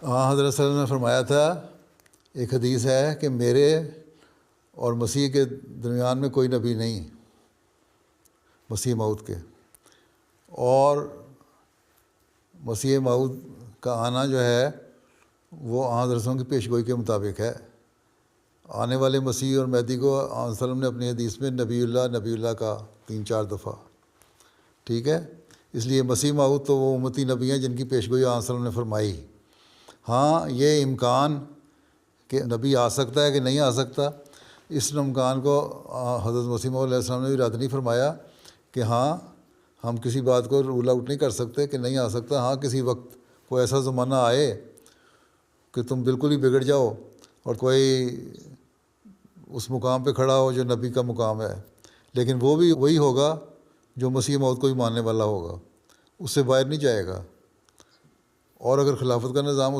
حضرت صلی اللہ علیہ وسلم نے فرمایا تھا، ایک حدیث ہے کہ میرے اور مسیح کے درمیان میں کوئی نبی نہیں، مسیح موعود کے، اور مسیح موعود کا آنا جو ہے وہ حضرتوں کی پیشگوئی کے مطابق ہے۔ آنے والے مسیح اور مہدی کو آن صلی اللہ علیہ وسلم نے اپنی حدیث میں نبی اللہ کا 3-4 دفعہ، ٹھیک ہے۔ اس لیے مسیح موعود تو وہ امتی نبی ہیں جن کی پیشگوئی آن صلی اللہ علیہ وسلم نے فرمائی۔ ہاں، یہ امکان کہ نبی آ سکتا ہے کہ نہیں آ سکتا، اس امکان کو حضرت مسیح موعود علیہ السلام نے بھی رد نہیں فرمایا کہ ہاں ہم کسی بات کو رول آؤٹ نہیں کر سکتے کہ نہیں آ سکتا۔ ہاں، کسی وقت کوئی ایسا زمانہ آئے کہ تم بالکل ہی بگڑ جاؤ اور کوئی اس مقام پہ کھڑا ہو جو نبی کا مقام ہے، لیکن وہ بھی وہی ہوگا جو مسیح موعود کو ہی ماننے والا ہوگا، اس سے باہر نہیں جائے گا۔ اور اگر خلافت کا نظام